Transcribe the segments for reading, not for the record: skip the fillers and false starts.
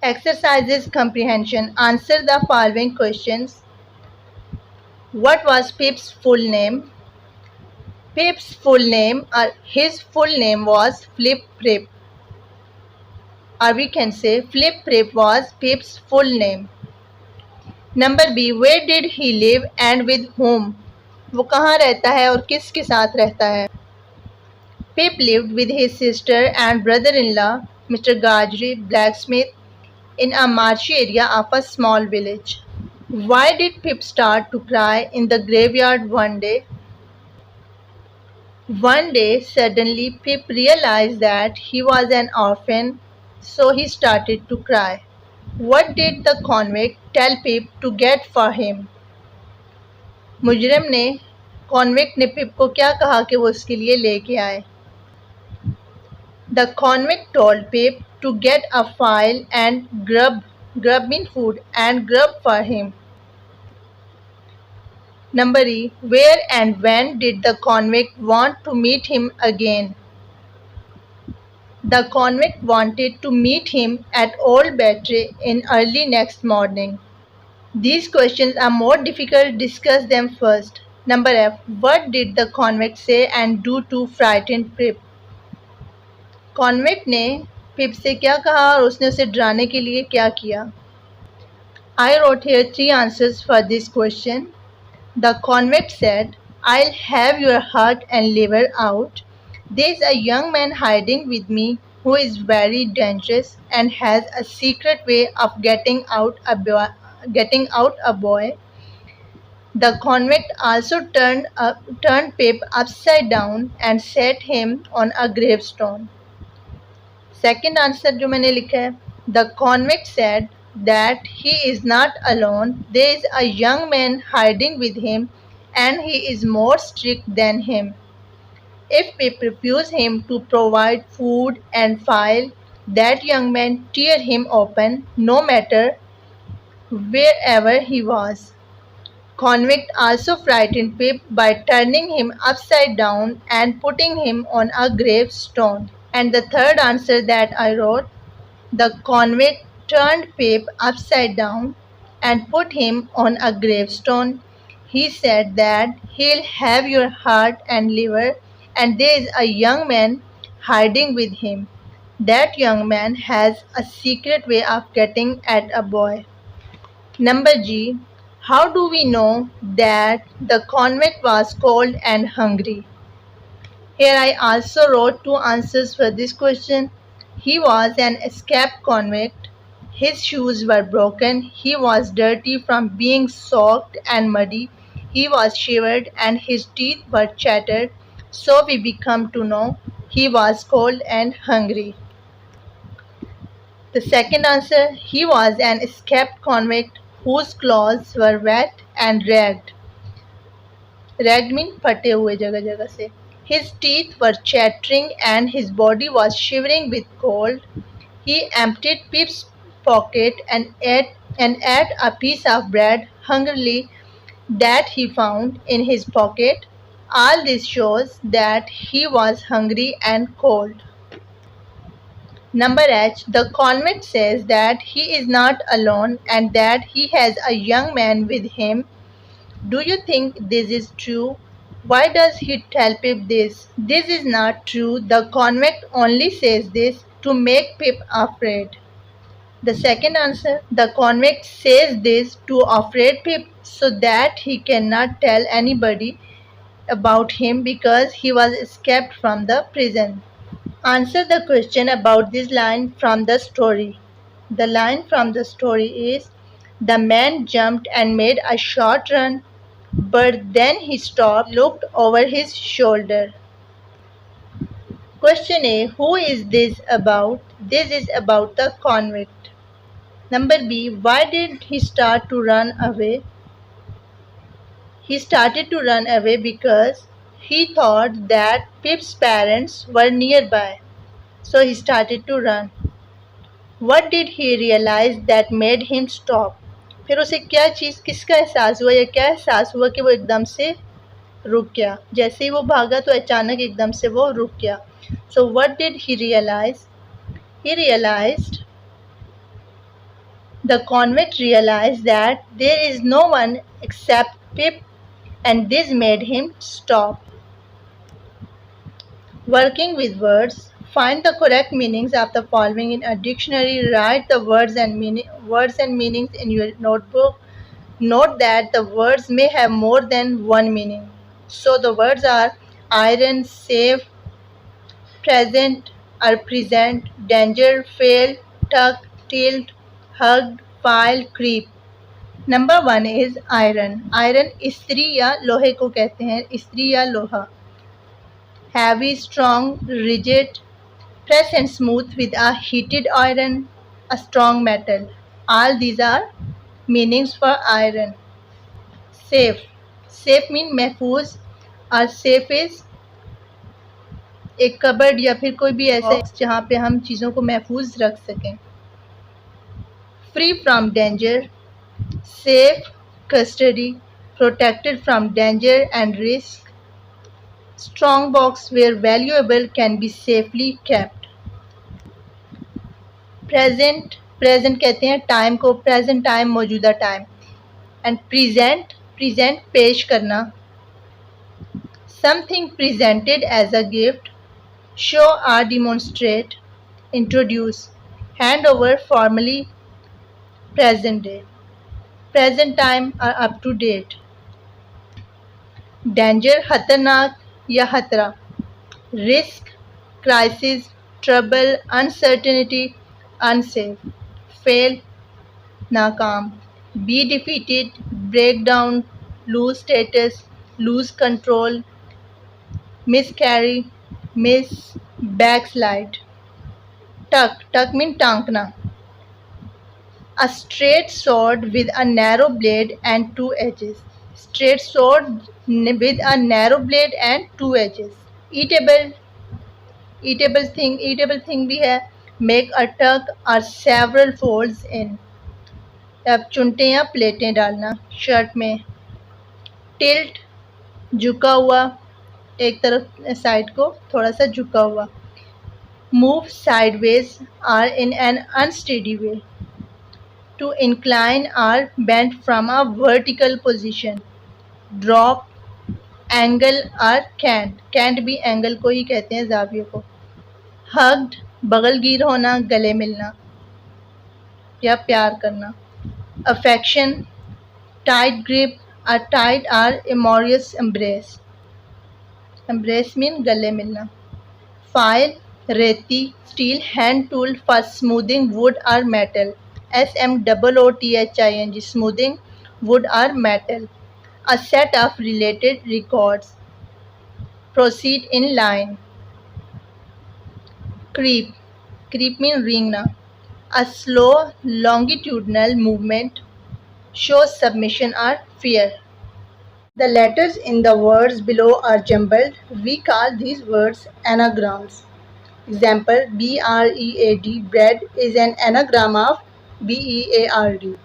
Exercises comprehension. Answer the following questions. What was Pip's full name? Pip's full name, his full name was Flip Prip. Or we can say Flip Prip was Pip's full name. Number B. Where did he live and with whom? वो कहाँ रहता है और किसके साथ रहता है? Pip lived with his sister and brother-in-law, Mr. Gajri, blacksmith, in a marshy area of a small village. Why did Pip start to cry in the graveyard one day? One day, suddenly, Pip realized that he was an orphan, so he started to cry. What did the convict tell Pip to get for him? मुजरिम ने convict ने पिप को क्या कहा कि वो उसके लिए लेके आए? The convict told Pip to get a file and grub mean food, and grub for him. Number E. Where and when did the convict want to meet him again? The convict wanted to meet him at Old Battery in early next morning. These questions are more difficult. Discuss them first. Number F. What did the convict say and do to frighten Pip? Convict ने पिप से क्या कहा और उसने उसे डराने के लिए क्या किया? I wrote here 3 answers for this question. The convict said, I'll have your heart and liver out. There's a young man hiding with me who is very dangerous and has a secret way of getting out a boy. The convict also turned Pip upside down and set him on a gravestone. Second answer जो मैंने लिखा है, the convict said that he is not alone. There is a young man hiding with him and he is more strict than him. If Pip refused him to provide food and file, that young man tear him open no matter wherever he was. Convict also frightened Pip by turning him upside down and putting him on a gravestone. And the third answer that I wrote, the convict turned Pip upside down and put him on a gravestone. He said that he'll have your heart and liver, and there is a young man hiding with him. That young man has a secret way of getting at a boy. Number G. How do we know that the convict was cold and hungry? Here I also wrote 2 answers for this question. He was an escaped convict. His shoes were broken. He was dirty from being soaked and muddy. He was shivered and his teeth were chattered. So we become to know he was cold and hungry. The second answer, he was an escaped convict whose clothes were wet and ragged. Ragged means फटे हुए जगह जगह से. His teeth were chattering and his body was shivering with cold. He emptied Pip's pocket and ate a piece of bread hungrily that he found in his pocket. All this shows that he was hungry and cold. Number H. The convict says that he is not alone and that he has a young man with him. Do you think this is true? Why does he tell Pip this? This is not true. The convict only says this to make Pip afraid. The second answer, the convict says this to afraid Pip so that he cannot tell anybody about him because he was escaped from the prison. Answer the question about this line from the story. The line from the story is, the man jumped and made a short run, but then he stopped, looked over his shoulder. Question A. Who is this about? This is about the convict. Number B. Why did he start to run away? He started to run away because he thought that Pip's parents were nearby. So he started to run. What did he realize that made him stop? फिर उसे क्या चीज़ किसका एहसास हुआ या क्या एहसास हुआ कि वो एकदम से रुक गया? जैसे ही वो भागा तो अचानक एकदम से वो रुक गया. So what did he realize? He realized The convict realized that there is no one except Pip, and this made him stop. Working with words, find the correct meanings of the following in a dictionary. Write the words and meanings in your notebook. Note that the words may have more than one meaning. So the words are iron, safe, present or present, danger, fail, tuck, tilt, hugged, file, creep. Number 1 is iron. Iron स्त्री या लोहे को कहते हैं, स्त्री या लोहा. Heavy, strong, rigid, press and smooth with a heated iron, a strong metal. All these are meanings for iron. Safe. Safe mean महफूज और safe is एक कबर्ड या फिर कोई भी ऐसे जहाँ पे हम चीज़ों को महफूज रख सकें. Free from danger. Safe custody, protected from danger and risk. Strong box where valuable can be safely kept. Present. Present कहते हैं टाइम को, प्रेजेंट टाइम मौजूदा टाइम. एंड प्रेजेंट, प्रेजेंट पेश करना. Something presented as a gift. Show or demonstrate. Introduce. Hand over formally. Present day. Present time or up to date. Danger खतरनाक या खतरा. Risk, crisis, trouble, uncertainty, unsafe. Fail, नाकाम. Be defeated, break down, lose status, lose control. Miscarry, miss, backslide. Tuck, tuck means टांकना. A straight sword with a narrow blade and two edges. Straight sword with a narrow blade and two edges. Eatable, eatable thing भी है. Make a tuck or several folds in. अब चुनटे या प्लेटें डालना shirt में. Tilt, झुका हुआ, एक तरफ साइड को थोड़ा सा झुका हुआ. Move sideways or in an unsteady way. To incline or bend from a vertical position. Drop, angle or cant. Cant भी angle को ही कहते हैं, जाविये को. Hugged, बगलगीर होना, गले मिलना या प्यार करना. Affection, tight grip, a tight or amorous embrace. Embrace mean गले मिलना. File, रेती, steel hand tool for smoothing wood or metal. SMOOTHING, smoothing wood or metal. A set of related records. Proceed in line. Creep, creep mean ringna. A slow longitudinal movement shows submission or fear. The letters in the words below are jumbled. We call these words anagrams. Example, BREAD, bread, is an anagram of BEARD.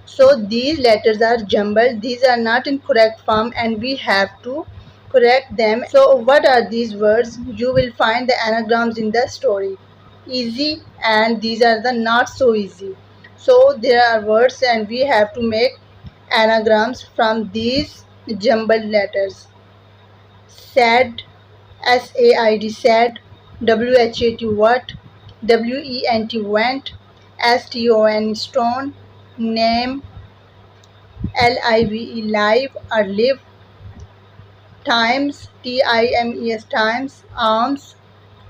So these letters are jumbled. These are not in correct form and we have to correct them. So what are these words? You will find the anagrams in the story. Easy, and these are the not so easy. So there are words and we have to make anagrams from these jumbled letters. Sad, SAID, sad. WHAT, what. WENT, went. STON, stone. Name, LIVE, live or live. Times, TIMES, times. Arms,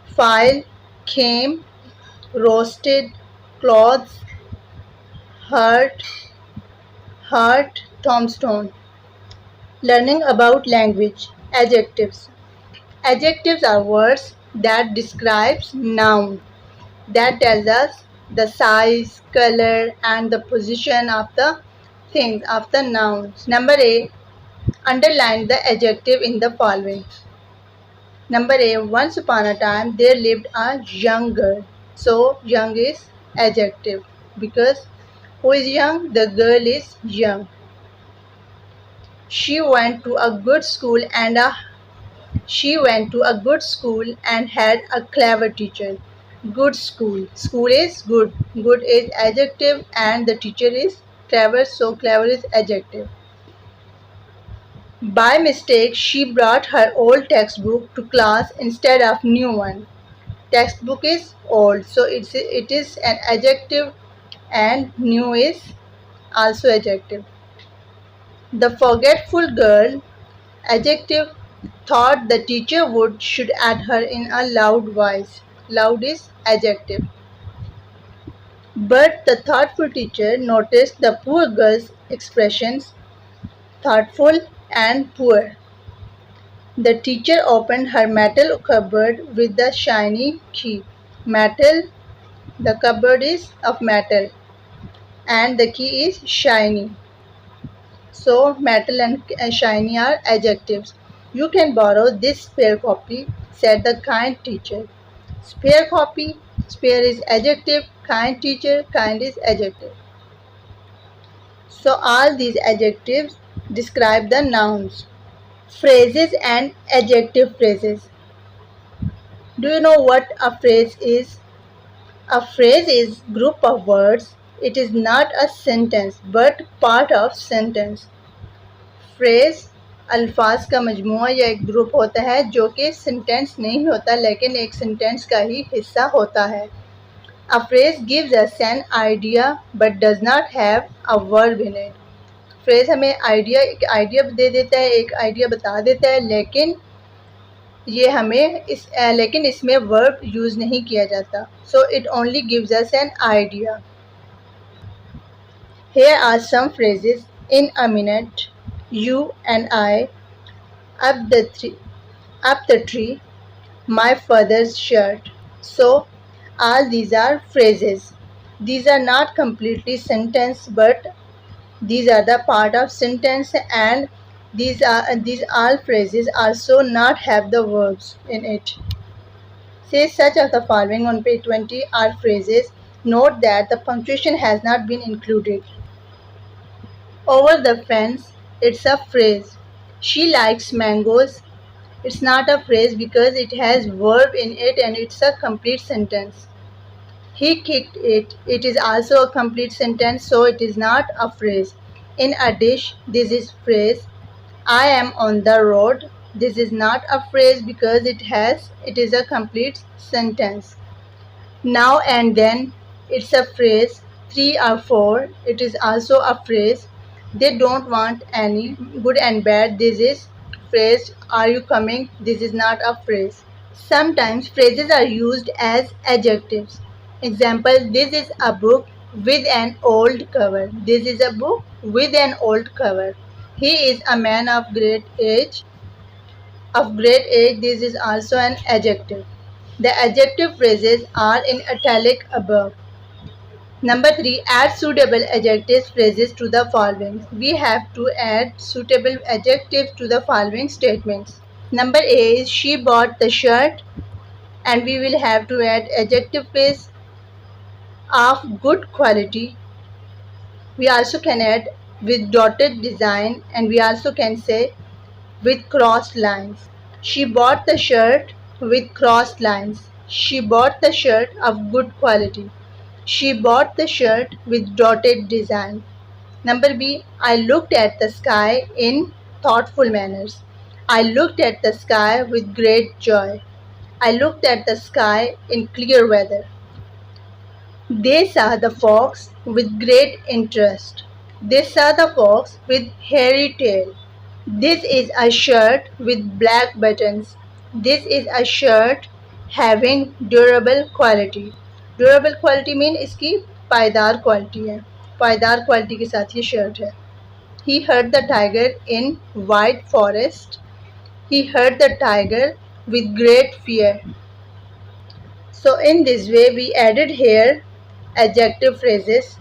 file. Came, roasted. Clothes, hurt, heart, tombstone. Learning about language. Adjectives. Adjectives are words that describes noun, that tells us the size, color and the position of the things, of the nouns. Number A, underline the adjective in the following. Number A, once upon a time there lived a young girl. So young is adjective because who is young? The girl is young. She went to a good school and had a clever teacher. Good school. School is good. Good is adjective and the teacher is clever, so clever is adjective. By mistake, she brought her old textbook to class instead of new one. Textbook is old, so it is an adjective and new is also adjective. The forgetful girl, adjective, thought the teacher should add her in a loud voice. Loud is adjective. But the thoughtful teacher noticed the poor girl's expressions, thoughtful and poor. The teacher opened her metal cupboard with the shiny key. Metal, the cupboard is of metal and the key is shiny. So metal and shiny are adjectives. You can borrow this spare copy, said the kind teacher. Spare copy, spare is adjective, kind teacher, kind is adjective. So all these adjectives describe the nouns. Phrases and adjective phrases. Do you know what a phrase is? A phrase is group of words. It is not a sentence but part of sentence. Phrase अल्फाज का मजमूआ या एक group होता है जो कि sentence नहीं होता लेकिन एक सेंटेंस का ही हिस्सा होता है. A phrase gives us an idea but does not have a verb in it. Phrase हमें एक आइडिया दे देता है, एक आइडिया बता देता है, लेकिन ये हमें लेकिन इसमें वर्ब यूज़ नहीं किया जाता. So it only gives us an idea. Here are some phrases. In a minute, you and I, up the tree, my father's shirt. So, all these are phrases. These are not completely sentence, but these are the part of sentence, and these all phrases also not have the verbs in it. Say such of the following on page 20 are phrases. Note that the punctuation has not been included. Over the fence, it's a phrase. She likes mangoes. It's not a phrase because it has verb in it and it's a complete sentence. He kicked it. It is also a complete sentence, so it is not a phrase. In a dish, this is phrase. I am on the road. This is not a phrase because it is a complete sentence. Now and then, it's a phrase. 3 or 4, it is also a phrase. They don't want any. Good and bad, this is phrase. Are you coming? This is not a phrase. Sometimes phrases are used as adjectives. Example, this is a book with an old cover. This is a book with an old cover. He is a man of great age. This is also an adjective. The adjective phrases are in italic above. Number 3. Add suitable adjective phrases to the following. We have to add suitable adjectives to the following statements. Number A is she bought the shirt, and we will have to add adjective phrase of good quality. We also can add with dotted design, and we also can say with crossed lines. She bought the shirt with crossed lines. She bought the shirt of good quality. She bought the shirt with dotted design. Number B. I looked at the sky in thoughtful manners. I looked at the sky with great joy. I looked at the sky in clear weather. They saw the fox with great interest. They saw the fox with hairy tail. This is a shirt with black buttons. This is a shirt having durable quality. Durable quality mean इसकी पायदार quality है, पायदार quality के साथ ये shirt है. He heard the tiger in white forest. He heard the tiger with great fear. So in this way we added here adjective phrases